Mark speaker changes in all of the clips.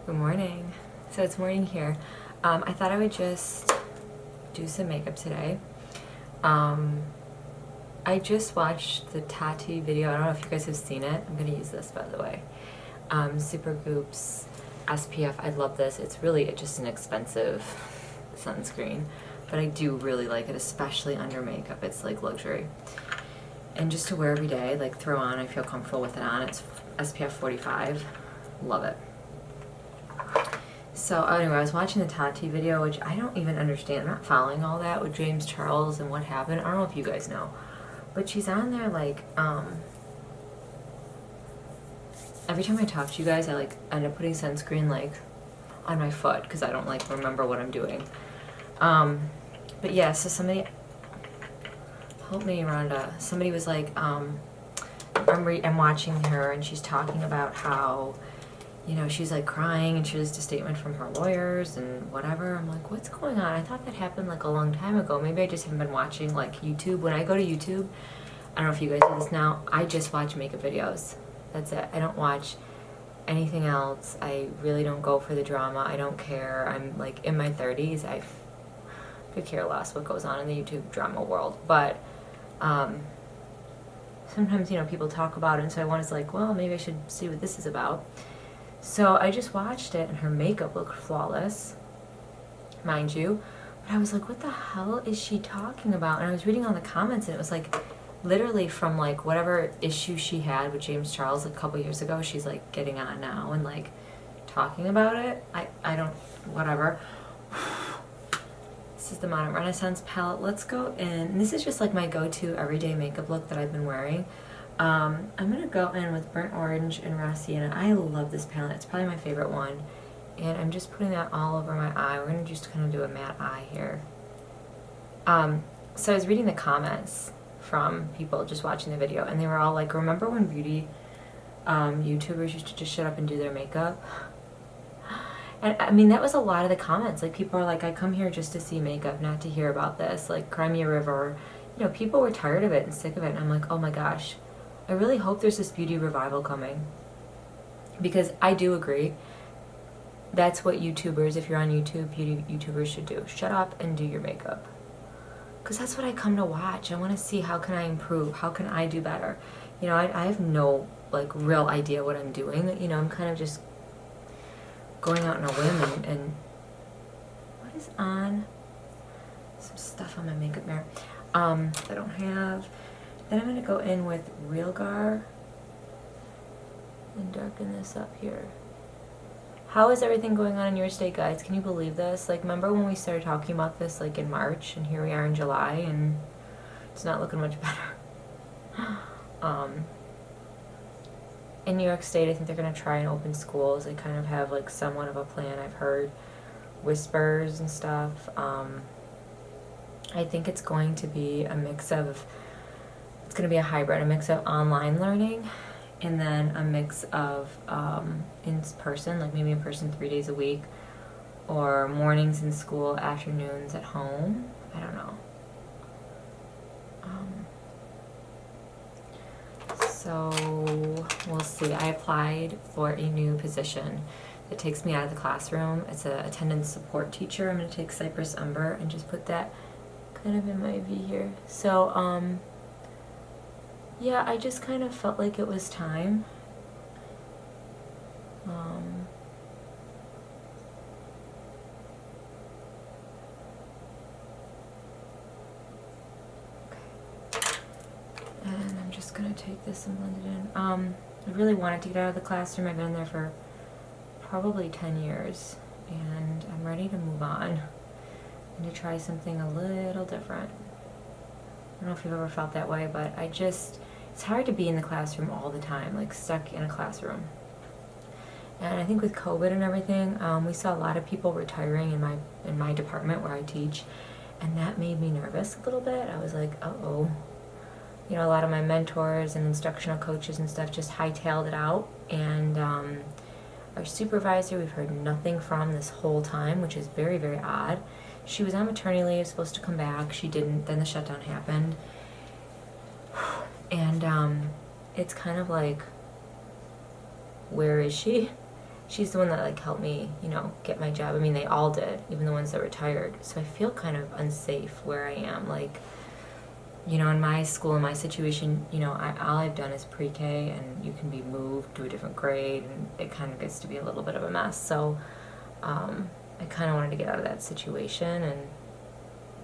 Speaker 1: Good morning. So it's morning here. I thought I would just do some makeup today. I just watched the Tati video. I don't know if you guys have seen it. I'm going to use this, by the way. Supergoop's SPF. I love this. It's really just an expensive sunscreen, but I do really like it, especially under makeup. It's like luxury. And just to wear every day, like throw on, I feel comfortable with it on. It's SPF 45. Love it. So anyway, I was watching the Tati video, which I don't even understand. I'm not following all that with James Charles and what happened. I don't know if you guys know. But she's on there like, every time I talk to you guys, I like end up putting sunscreen like on my foot because I don't like remember what I'm doing. But yeah, so somebody, help me, Rhonda. Somebody was like, I'm watching her and she's talking about how, you know, she's like crying and she released a statement from her lawyers and whatever. I'm like, what's going on? I thought that happened like a long time ago. Maybe I just haven't been watching like YouTube. When I go to YouTube, I don't know if you guys do this now, I just watch makeup videos. That's it. I don't watch anything else. I really don't go for the drama. I don't care. I'm like in my 30s. I could care less what goes on in the YouTube drama world. But sometimes, you know, people talk about it, and so I was like, well, maybe I should see what this is about. So I just watched it, and her makeup looked flawless, mind you. But I was like, what the hell is she talking about? And I was reading all the comments, and it was like, literally from like whatever issue she had with James Charles a couple years ago, she's like getting on now and like talking about it. I don't, whatever. This is the Modern Renaissance palette. Let's go in, and this is just like my go-to everyday makeup look that I've been wearing. I'm going to go in with Burnt Orange and Raw Sienna. I love this palette. It's probably my favorite one. And I'm just putting that all over my eye. We're going to just kind of do a matte eye here. So I was reading the comments from people just watching the video, and they were all like, remember when beauty YouTubers used to just shut up and do their makeup? And I mean, that was a lot of the comments. Like, people are like, I come here just to see makeup, not to hear about this. Like, Cry Me a River. You know, people were tired of it and sick of it. And I'm like, oh my gosh. I really hope there's this beauty revival coming, because I do agree that's what YouTubers, if you're on YouTube, beauty YouTubers should do. Shut up and do your makeup, because that's what I come to watch. I want to see, how can I improve? How can I do better? You know, I have no like real idea what I'm doing. You know, I'm kind of just going out on a whim and what is on? Some stuff on my makeup mirror I don't have. Then I'm going to go in with Realgar and darken this up here. How is everything going on in your state, guys? Can you believe this? Like, remember when we started talking about this like in March, and here we are in July, and it's not looking much better. In New York State, I think they're going to try and open schools. They kind of have like somewhat of a plan. I've heard whispers and stuff. I think it's going to be a mix of, it's going to be a hybrid, a mix of online learning and then a mix of in person, like maybe in person 3 days a week, or mornings in school, afternoons at home. I don't know. So we'll see. I applied for a new position that takes me out of the classroom. It's an attendance support teacher. I'm going to take Cypress Umber and just put that kind of in my V here. So yeah, I just kind of felt like it was time. And I'm just going to take this and blend it in. I really wanted to get out of the classroom. I've been there for probably 10 years, and I'm ready to move on and to try something a little different. I don't know if you've ever felt that way, but it's hard to be in the classroom all the time, like stuck in a classroom. And I think with COVID and everything, we saw a lot of people retiring in my department where I teach, and that made me nervous a little bit. I was like, uh-oh. You know, a lot of my mentors and instructional coaches and stuff just hightailed it out, and our supervisor we've heard nothing from this whole time, which is very, very odd. She was on maternity leave, supposed to come back. She didn't. Then the shutdown happened. And it's kind of like, where is she? she's the one that like helped me, you know, get my job. I mean, they all did, even the ones that retired. So I feel kind of unsafe where I am. Like, you know, in my school, in my situation, you know, all I've done is pre-K, and you can be moved to a different grade, and it kind of gets to be a little bit of a mess. So I kind of wanted to get out of that situation and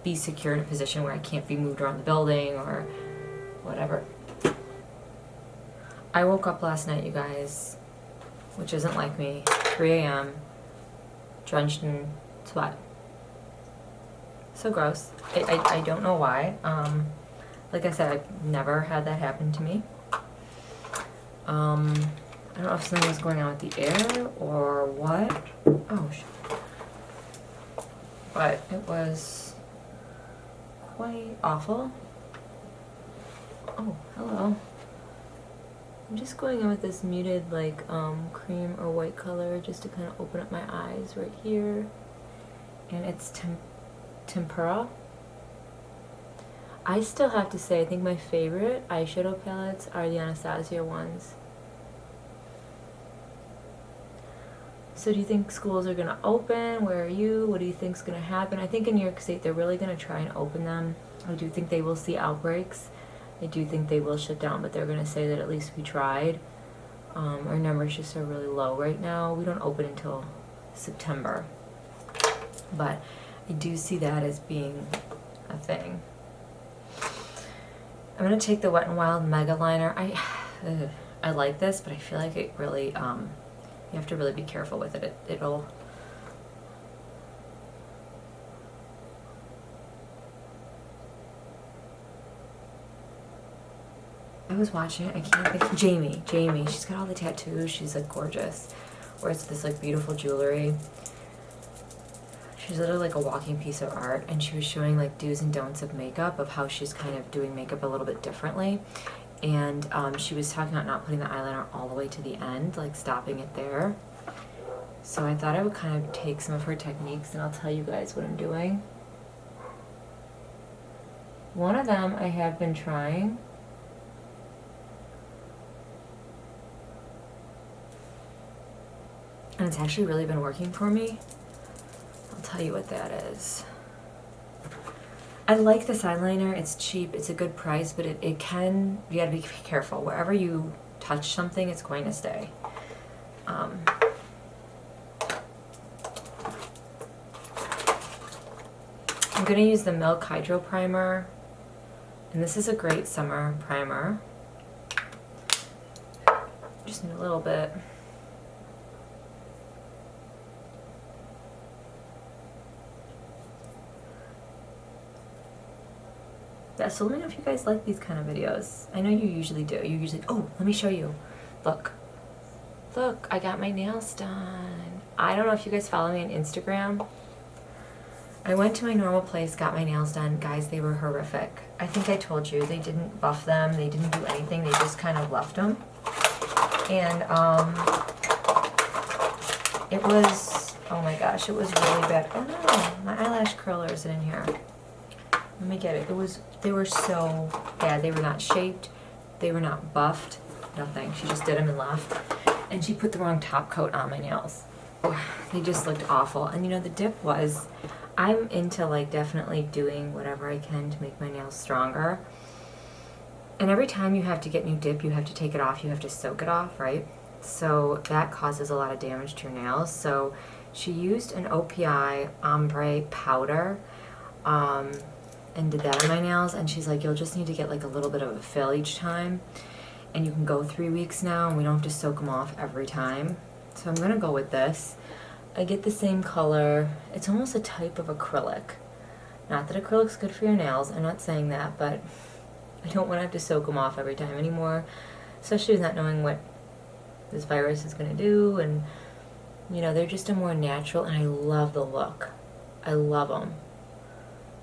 Speaker 1: be secure in a position where I can't be moved around the building or whatever. I woke up last night, you guys, which isn't like me, 3 a.m., drenched in sweat. So gross. I don't know why. Like I said, I've never had that happen to me. I don't know if something was going on with the air or what. Oh, shit. But it was quite awful. Oh, hello. I'm just going in with this muted, like, cream or white color just to kind of open up my eyes right here. And it's tempera. I still have to say, I think my favorite eyeshadow palettes are the Anastasia ones. So do you think schools are going to open? Where are you? What do you think is going to happen? I think in New York State they're really going to try and open them. I do think they will see outbreaks. I do think they will shut down, but they're going to say that at least we tried. Our numbers just are really low right now. We don't open until September. But I do see that as being a thing. I'm going to take the Wet n Wild Mega Liner. I like this, but I feel like it really, you have to really be careful with it. It'll... I was watching it, I can't think. Jamie, she's got all the tattoos, she's like gorgeous. Wears this like beautiful jewelry. She's literally like a walking piece of art, and she was showing like do's and don'ts of makeup, of how she's kind of doing makeup a little bit differently. And she was talking about not putting the eyeliner all the way to the end, like stopping it there. So I thought I would kind of take some of her techniques and I'll tell you guys what I'm doing. One of them I have been trying. And it's actually really been working for me. I'll tell you what that is. I like this eyeliner. It's cheap. It's a good price, but it can, you gotta be careful. Wherever you touch something, it's going to stay. I'm gonna use the Milk Hydro Primer. And this is a great summer primer. Just need a little bit. Yeah, so let me know if you guys like these kind of videos. I know you usually do. You usually, oh, let me show you. Look, I got my nails done. I don't know if you guys follow me on Instagram. I went to my normal place, got my nails done. Guys, they were horrific. I think I told you, they didn't buff them, they didn't do anything, they just kind of left them. And it was, oh my gosh, it was really bad. Oh no, my eyelash curler is in here. Let me get it. They were so bad. They were not shaped, they were not buffed, nothing. She just did them and left. And she put the wrong top coat on my nails. They just looked awful. And you know, the dip was, I'm into like definitely doing whatever I can to make my nails stronger. And every time you have to get new dip, you have to take it off, you have to soak it off, right? So that causes a lot of damage to your nails. So she used an OPI ombre powder and did that on my nails. And she's like, you'll just need to get like a little bit of a fill each time. And you can go 3 weeks now, and we don't have to soak them off every time. So I'm gonna go with this. I get the same color. It's almost a type of acrylic. Not that acrylic's good for your nails, I'm not saying that, but I don't want to have to soak them off every time anymore, especially with not knowing what this virus is gonna do. And you know, they're just a more natural, and I love the look. I love them.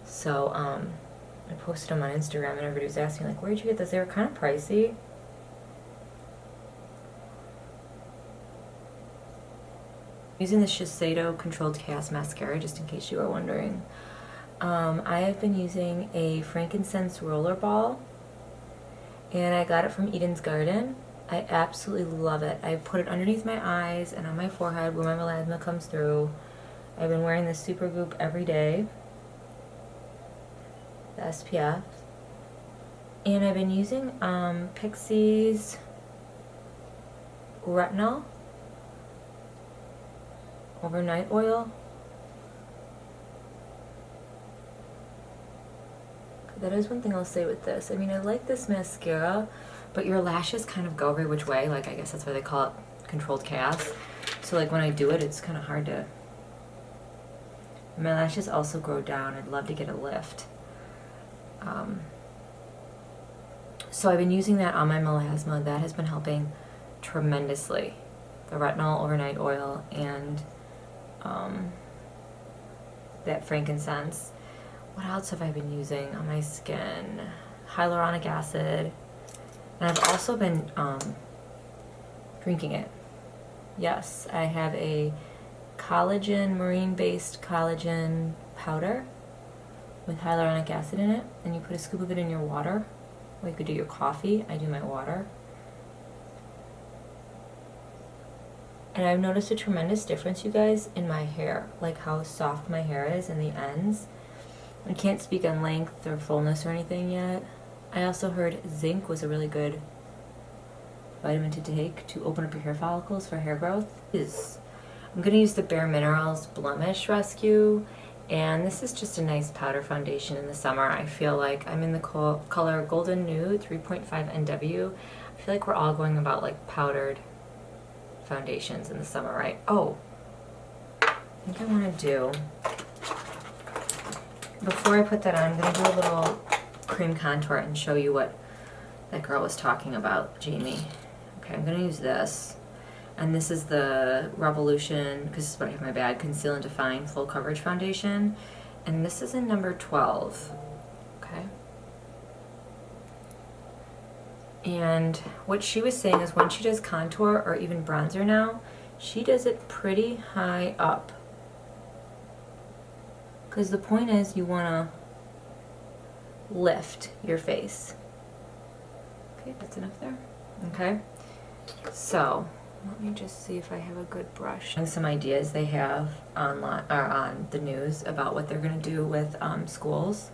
Speaker 1: So I posted them on Instagram, and everybody was asking like, where'd you get this? They were kind of pricey. Using the Shiseido Controlled Chaos Mascara, just in case you are wondering. I have been using a frankincense roller ball, and I got it from Eden's Garden. I absolutely love it. I put it underneath my eyes and on my forehead where my melasma comes through. I've been wearing this Super Goop every day, the SPF. And I've been using Pixie's Retinol Overnight Oil. That is one thing I'll say with this. I mean, I like this mascara, but your lashes kind of go every which way. Like, I guess that's why they call it controlled chaos. So like when I do it, it's kind of hard to... My lashes also grow down. I'd love to get a lift. So I've been using that on my melasma. That has been helping tremendously. The Retinol Overnight Oil and that frankincense. What else have I been using on my skin? Hyaluronic acid. And I've also been drinking it. Yes, I have a collagen, marine-based collagen powder with hyaluronic acid in it. And you put a scoop of it in your water. Or you could do your coffee. I do my water. And I've noticed a tremendous difference, you guys, in my hair. Like how soft my hair is in the ends. I can't speak on length or fullness or anything yet. I also heard zinc was a really good vitamin to take to open up your hair follicles for hair growth. I'm going to use the Bare Minerals Blemish Rescue, and this is just a nice powder foundation in the summer. I feel like I'm in the color Golden Nude 3.5 NW. I feel like we're all going about like powdered foundations in the summer, right? Oh, I think I want to do... Before I put that on, I'm going to do a little cream contour and show you what that girl was talking about, Jamie. Okay, I'm going to use this. And this is the Revolution, because this is what I have in my bag, Conceal and Define Full Coverage Foundation. And this is in number 12. Okay. And what she was saying is when she does contour or even bronzer now, she does it pretty high up. Because the point is you want to lift your face. Okay, that's enough there. Okay, so let me just see if I have a good brush. And some ideas they have online or on the news about what they're going to do with schools.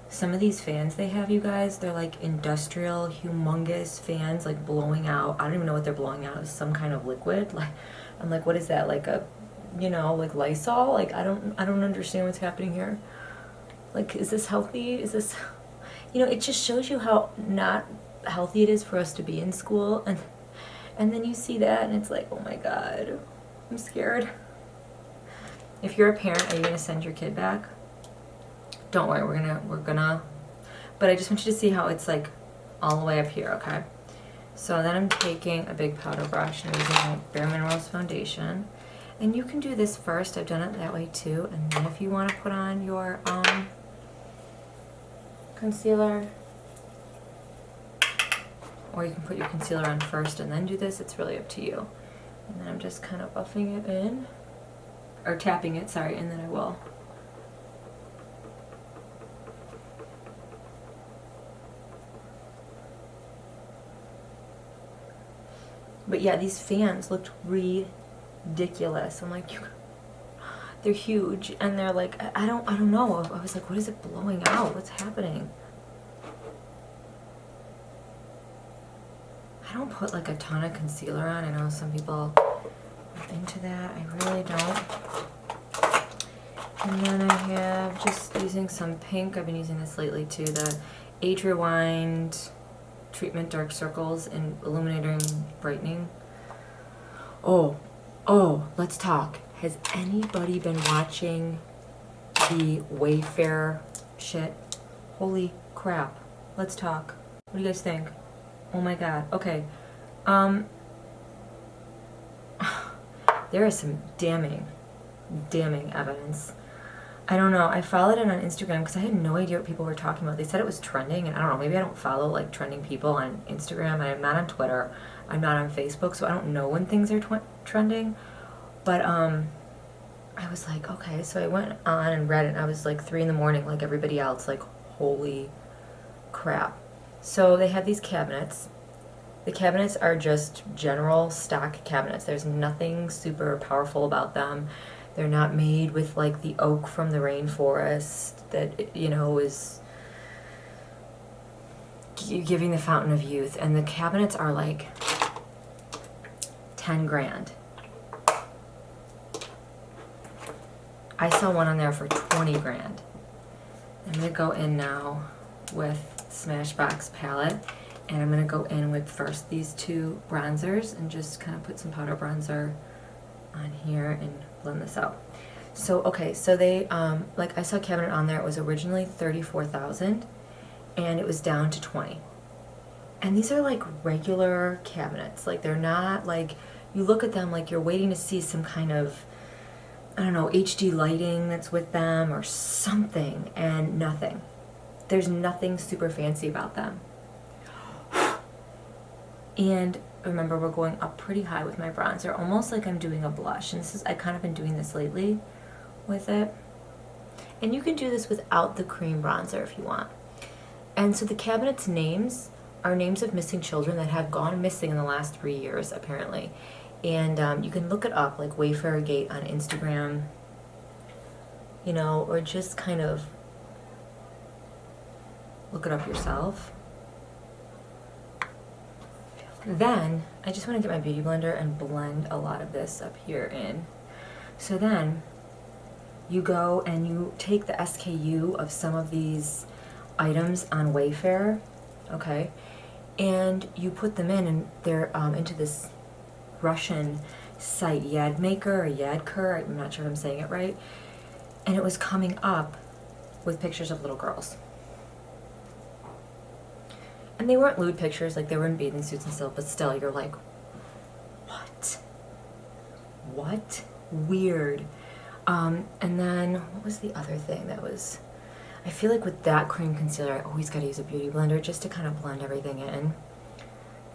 Speaker 1: Some of these fans they have, you guys, they're like industrial, humongous fans, like blowing out. I don't even know what they're blowing out. It's some kind of liquid. Like, I'm like, what is that? Like a... you know, like Lysol. Like I don't understand what's happening here. Like, is this healthy? Is this, you know, it just shows you how not healthy it is for us to be in school, and then you see that and it's like, oh my god, I'm scared. If you're a parent, are you gonna send your kid back? Don't worry, we're gonna, but I just want you to see how it's like all the way up here, okay? So then I'm taking a big powder brush and using my Bare Minerals foundation. And you can do this first. I've done it that way too. And then if you want to put on your concealer, or you can put your concealer on first and then do this, it's really up to you. And then I'm just kind of buffing it in, or tapping it, sorry, and then I will. But yeah, these fans looked ridiculous. I'm like, they're huge, and they're like, I don't know. I was like, what is it blowing out? What's happening? I don't put like a ton of concealer on. I know some people are into that. I really don't. And then I have just using some pink. I've been using this lately too. The Age Rewind Treatment Dark Circles and Illuminating Brightening. Oh, let's talk. Has anybody been watching the Wayfair shit? Holy crap. Let's talk. What do you guys think? Oh my god. Okay. There is some damning evidence. I don't know. I followed it on Instagram because I had no idea what people were talking about. They said it was trending, and I don't know. Maybe I don't follow like trending people on Instagram, and I'm not on Twitter. I'm not on Facebook, so I don't know when things are trending. But I was like, okay. So I went on and read it, and I was like 3 a.m, like everybody else, like holy crap. So they have these cabinets The cabinets are just general stock cabinets. There's nothing super powerful about them. They're not made with like the oak from the rainforest that, you know, is giving the fountain of youth. And the cabinets are like 10 grand. I saw one on there for 20 grand. I'm gonna go in now with Smashbox Palette, and I'm gonna go in with first these two bronzers and just kind of put some powder bronzer on here and blend this out. So, okay, so they, like I saw a cabinet on there, it was originally $34,000 and it was down to 20. And these are like regular cabinets. Like they're not like, you look at them like you're waiting to see some kind of, I don't know, HD lighting that's with them or something, and nothing. There's nothing super fancy about them. And remember, we're going up pretty high with my bronzer, almost like I'm doing a blush. And this is, I've kind of been doing this lately with it. And you can do this without the cream bronzer if you want. And so the cabinet's names are names of missing children that have gone missing in the last 3 years, apparently. And you can look it up, like Wayfairgate on Instagram, you know, or just kind of look it up yourself. Then, I just want to get my beauty blender and blend a lot of this up here in. So then, you go and you take the SKU of some of these items on Wayfair, okay, and you put them in, and they're into this Russian site, Yadmaker or Yadkur, I'm not sure if I'm saying it right, and it was coming up with pictures of little girls. And they weren't lewd pictures, like they were in bathing suits and stuff, but still, you're like, what? What? Weird. And then, what was the other thing that was, I feel like with that cream concealer, I always gotta use a beauty blender just to kind of blend everything in.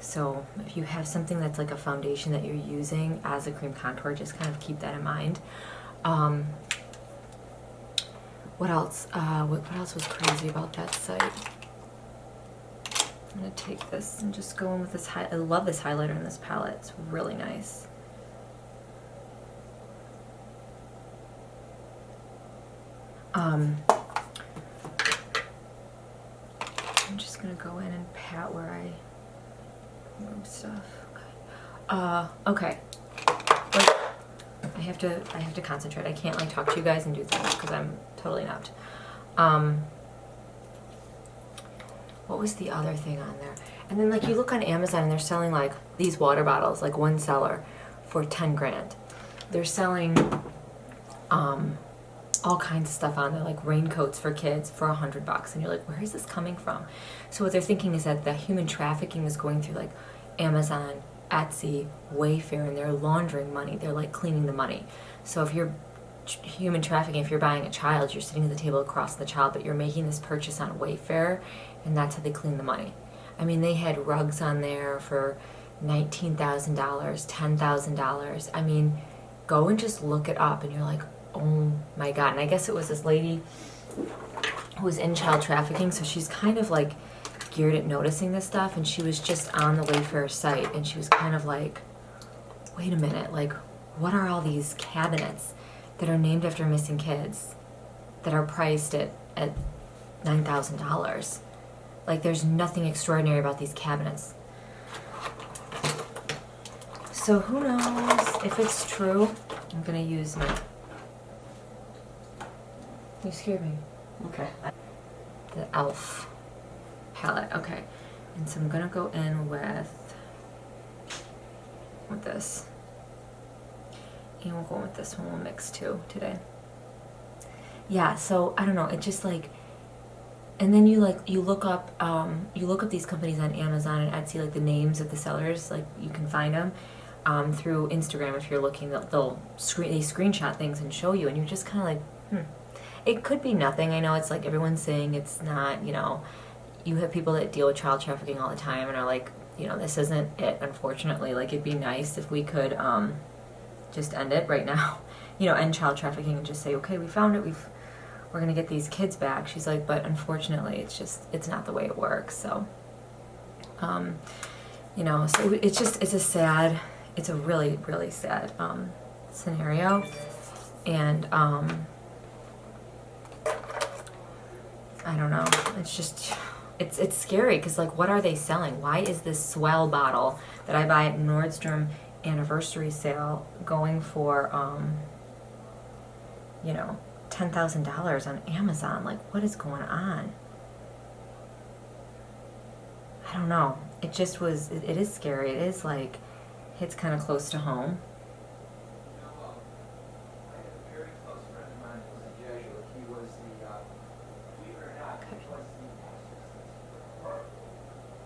Speaker 1: So if you have something that's like a foundation that you're using as a cream contour, just kind of keep that in mind. What else? What else was crazy about that site? I'm gonna take this and just go in with this I love this highlighter in this palette. It's really nice. I'm just gonna go in and pat where I move stuff. Okay. Okay. Wait. I have to concentrate. I can't like talk to you guys and do things because I'm totally not. What was the other thing on there? And then like you look on Amazon and they're selling like these water bottles, like one seller for 10 grand. They're selling all kinds of stuff on there, like raincoats for kids for $100, and you're like, where is this coming from? So what they're thinking is that the human trafficking is going through like Amazon, Etsy, Wayfair, and they're laundering money. They're like cleaning the money. So if you're human trafficking, if you're buying a child, you're sitting at the table across the child, but you're making this purchase on Wayfair, and that's how they clean the money. I mean, they had rugs on there for $19,000, $10,000. I mean, go and just look it up, and you're like, oh my God. And I guess it was this lady who was in child trafficking, so she's kind of like geared at noticing this stuff, and she was just on the Wayfair site, and she was kind of like, wait a minute, like, what are all these cabinets that are named after missing kids that are priced at $9,000? Like, there's nothing extraordinary about these cabinets. So who knows if it's true. I'm gonna use my, you scared me.
Speaker 2: Okay.
Speaker 1: The e.l.f. palette, okay. And so I'm gonna go in with this. And we'll go with this one, we'll mix too today. Yeah, so I don't know, it just like, and then you look up these companies on Amazon and Etsy, like the names of the sellers, like you can find them through Instagram if you're looking. They screenshot things and show you, and you're just kind of like, It could be nothing. I know it's like everyone's saying it's not, you know, you have people that deal with child trafficking all the time and are like, you know, this isn't it, unfortunately. Like, it'd be nice if we could just end it right now, you know, end child trafficking and just say, okay, we found it, we're gonna get these kids back. She's like, but unfortunately, it's not the way it works. So, You know, so it's just, it's a really, really sad scenario. And I don't know, it's just, it's scary because like, what are they selling? Why is this Swell bottle that I buy at Nordstrom anniversary sale going for, you know, $10,000 on Amazon? Like, what is going on? I don't know. It just was, it is scary. It is like, hits kind of close to home.
Speaker 2: I had a very close friend of mine who was a Jesuit. He was the, believe it or not, he was the exorcist for her.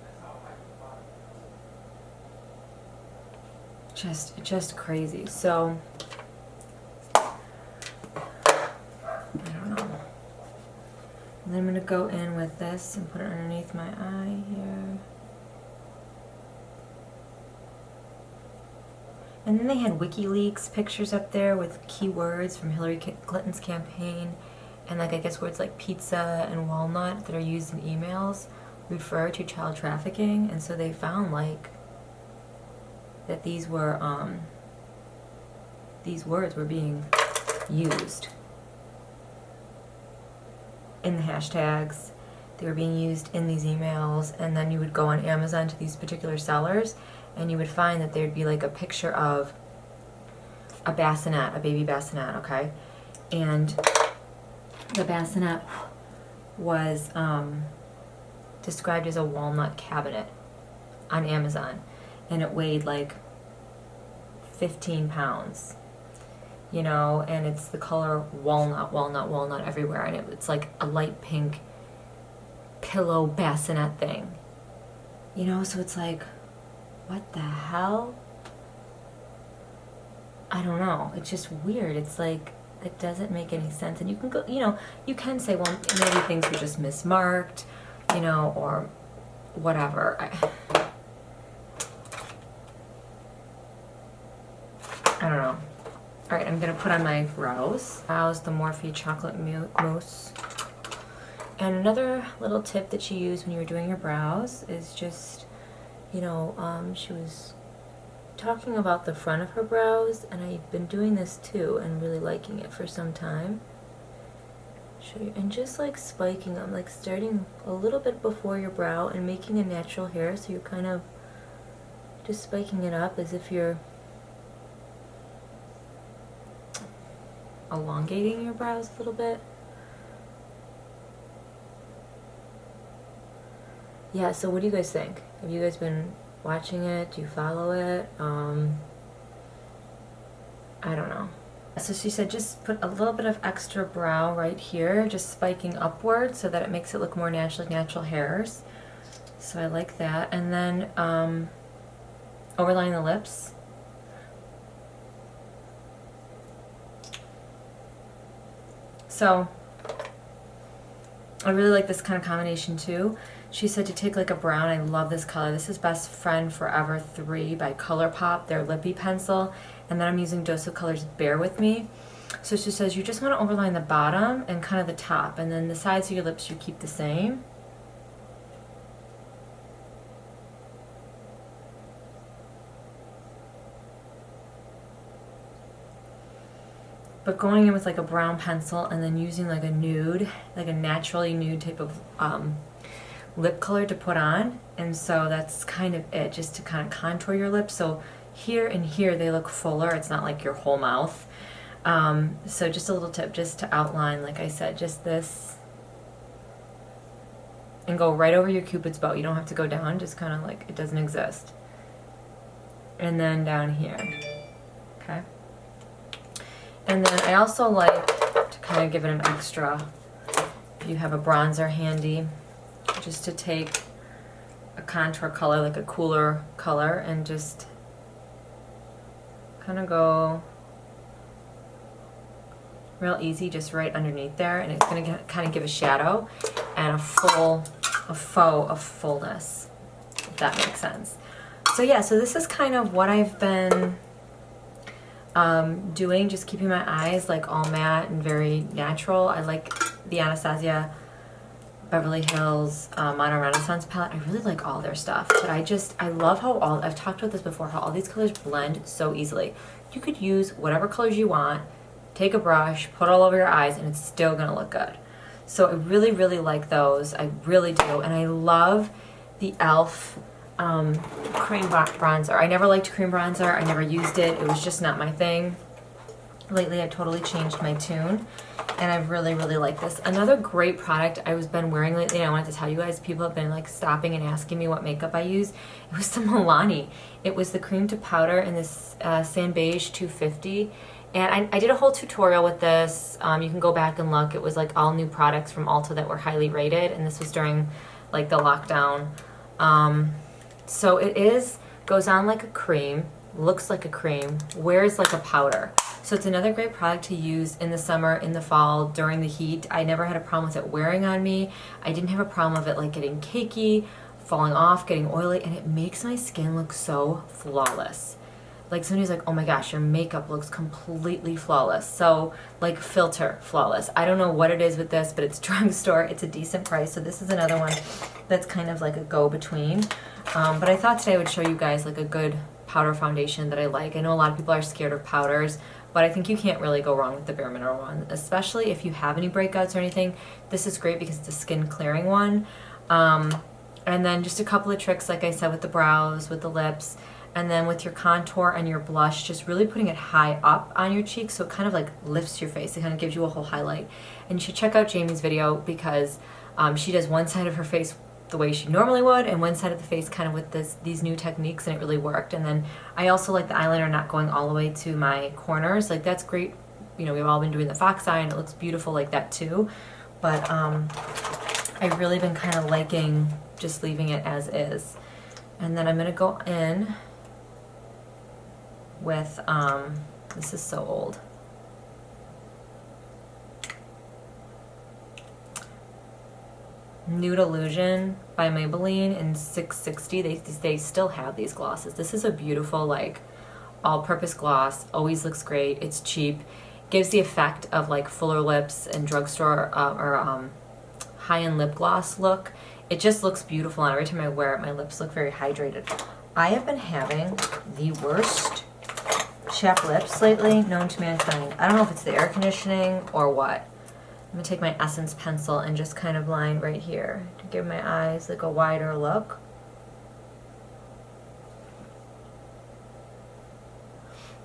Speaker 2: That's how I thought it was.
Speaker 1: Just crazy. So, I don't know. And then I'm gonna go in with this and put it underneath my eye here. And then they had WikiLeaks pictures up there with keywords from Hillary Clinton's campaign, and like I guess words like pizza and walnut that are used in emails refer to child trafficking. And so they found like that these were these words were being used in the hashtags. They were being used in these emails, and then you would go on Amazon to these particular sellers and you would find that there'd be like a picture of a bassinet, a baby bassinet, okay? And the bassinet was described as a walnut cabinet on Amazon, and it weighed like 15 pounds, you know, and it's the color walnut, walnut, walnut everywhere, and it's like a light pink pillow bassinet thing, you know, so it's like, what the hell? I don't know. It's just weird. It's like, it doesn't make any sense. And you can go, you know, you can say, well, maybe things were just mismarked, you know, or whatever. I don't know. All right, I'm gonna put on my brows. Brows, the Morphe Chocolate Mousse. And another little tip that you use when you're doing your brows is just, you know, she was talking about the front of her brows, and I've been doing this too and really liking it for some time. Show you, and just like spiking them, like starting a little bit before your brow and making a natural hair, so you're kind of just spiking it up as if you're elongating your brows a little bit. Yeah, so what do you guys think? Have you guys been watching it? Do you follow it? I don't know. So she said just put a little bit of extra brow right here, just spiking upward so that it makes it look more natural hairs. So I like that. And then overlining the lips. So I really like this kind of combination too. She said to take like a brown. I love this color. This is Best Friend Forever 3 by ColourPop, their lippy pencil. And then I'm using Dose of Colors Bear With Me. So she says you just want to overline the bottom and kind of the top, and then the sides of your lips you keep the same. But going in with like a brown pencil and then using like a nude, like a naturally nude type of lip color to put on. And so that's kind of it, just to kind of contour your lips. So here and here they look fuller. It's not like your whole mouth. So just a little tip, just to outline, like I said, just this. And go right over your Cupid's bow. You don't have to go down, just kind of like it doesn't exist. And then down here, okay? And then I also like to kind of give it an extra, if you have a bronzer handy, just to take a contour color, like a cooler color, and just kind of go real easy, just right underneath there, and it's going to kind of give a shadow and a faux of fullness, if that makes sense. So yeah, so this is kind of what I've been doing, just keeping my eyes like all matte and very natural. I like the Anastasia Beverly Hills Modern Renaissance palette. I really like all their stuff, but I love how I've talked about this before, how all these colors blend so easily. You could use whatever colors you want, take a brush, put it all over your eyes, and it's still gonna look good. So I really, really like those. I really do. And I love the e.l.f. Cream bronzer. I never liked cream bronzer. I never used it. It was just not my thing. Lately, I've totally changed my tune, and I really, really like this. Another great product I've been wearing lately, and I wanted to tell you guys, people have been like stopping and asking me what makeup I use. It was the Milani. It was the cream to powder in this Sand Beige 250. And I did a whole tutorial with this. You can go back and look. It was like all new products from Ulta that were highly rated, and this was during like the lockdown. So it goes on like a cream, looks like a cream, wears like a powder. So it's another great product to use in the summer, in the fall, during the heat. I never had a problem with it wearing on me. I didn't have a problem with it like getting cakey, falling off, getting oily, and it makes my skin look so flawless. Like somebody's like, oh my gosh, your makeup looks completely flawless. So like filter flawless. I don't know what it is with this, but it's drugstore. It's a decent price. So this is another one that's kind of like a go-between. But I thought today I would show you guys like a good powder foundation that I like. I know a lot of people are scared of powders, but I think you can't really go wrong with the Bare Mineral one, especially if you have any breakouts or anything. This is great because it's a skin clearing one. And then just a couple of tricks, like I said, with the brows, with the lips, and then with your contour and your blush, just really putting it high up on your cheeks so it kind of like lifts your face. It kind of gives you a whole highlight. And you should check out Jamie's video because she does one side of her face the way she normally would and one side of the face kind of with these new techniques, and it really worked. And then I also like the eyeliner not going all the way to my corners. Like that's great. You know, we've all been doing the fox eye and it looks beautiful like that too. But I've really been kind of liking just leaving it as is. And then I'm going to go in with, this is so old. Nude Illusion by Maybelline in 660. They still have these glosses. This is a beautiful like all-purpose gloss. Always looks great. It's cheap. Gives the effect of like fuller lips and drugstore or high-end lip gloss look. It just looks beautiful, and every time I wear it, my lips look very hydrated. I have been having the worst chapped lips lately known to mankind. I don't know if it's the air conditioning or what. I'm going to take my Essence pencil and just kind of line right here to give my eyes like a wider look.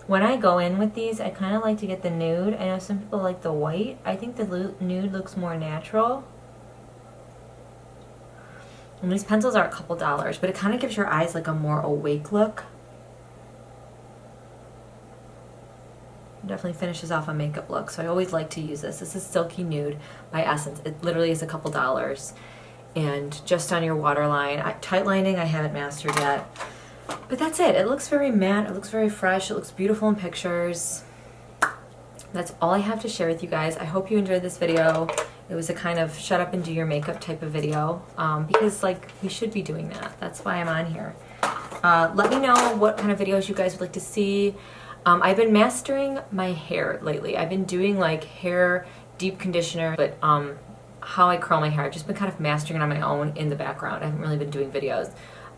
Speaker 1: When I go in with these, I kind of like to get the nude. I know some people like the white. I think the nude looks more natural. And these pencils are a couple dollars, but it kind of gives your eyes like a more awake look. Definitely finishes off a makeup look, so I always like to use this. This is Silky Nude by Essence. It literally is a couple dollars. And just on your waterline. Tight lining I haven't mastered yet. But that's it. It looks very matte. It looks very fresh. It looks beautiful in pictures. That's all I have to share with you guys. I hope you enjoyed this video. It was a kind of shut up and do your makeup type of video. Because like we should be doing that. That's why I'm on here. Let me know what kind of videos you guys would like to see. I've been mastering my hair lately. I've been doing like hair deep conditioner, but how I curl my hair, I've just been kind of mastering it on my own in the background. I haven't really been doing videos.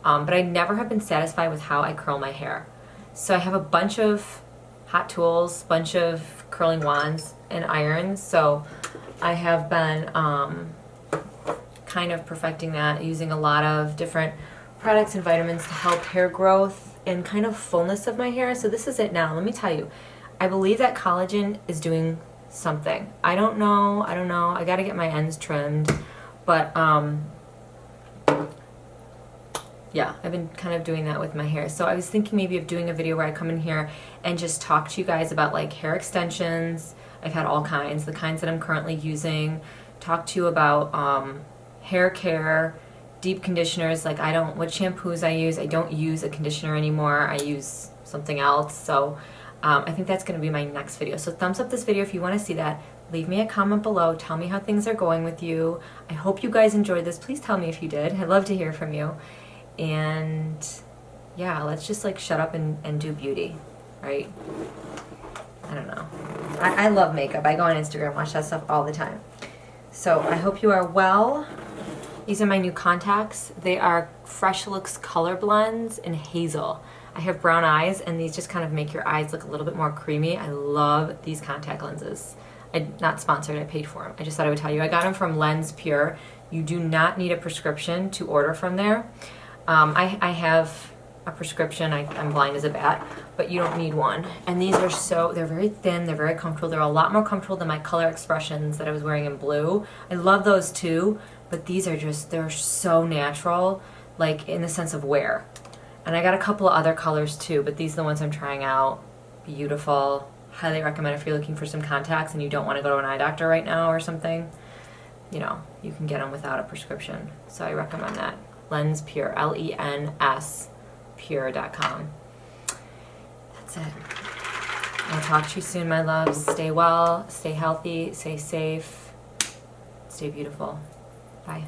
Speaker 1: But I never have been satisfied with how I curl my hair. So I have a bunch of hot tools, bunch of curling wands and irons. So I have been kind of perfecting that, using a lot of different products and vitamins to help hair growth and kind of fullness of my hair. So this is it now. Let me tell you, I believe that collagen is doing something. I don't know. I gotta get my ends trimmed, but yeah, I've been kind of doing that with my hair. So I was thinking maybe of doing a video where I come in here and just talk to you guys about like hair extensions. I've had all kinds, the kinds that I'm currently using. Talk to you about hair care, deep conditioners, like what shampoos I use. I don't use a conditioner anymore. I use something else. So I think that's going to be my next video. So thumbs up this video if you want to see that. Leave me a comment below. Tell me how things are going with you. I hope you guys enjoyed this. Please tell me if you did. I'd love to hear from you. And yeah, let's just like shut up and do beauty, right? I don't know. I love makeup. I go on Instagram, watch that stuff all the time. So I hope you are well. These are my new contacts. They are Fresh Looks Color Blends in Hazel. I have brown eyes, and these just kind of make your eyes look a little bit more creamy. I love these contact lenses. I'm not sponsored, I paid for them. I just thought I would tell you. I got them from Lens Pure. You do not need a prescription to order from there. I have a prescription. I'm blind as a bat, but you don't need one. And these are they're very thin, they're very comfortable. They're a lot more comfortable than my Color Expressions that I was wearing in blue. I love those too, but these are they're so natural, like in the sense of wear. And I got a couple of other colors too, but these are the ones I'm trying out. Beautiful. Highly recommend if you're looking for some contacts and you don't want to go to an eye doctor right now or something. You know, you can get them without a prescription. So I recommend that. Lens Pure, Lens Pure.com. That's it. I'll talk to you soon, my loves. Stay well, stay healthy, stay safe, stay beautiful. Bye.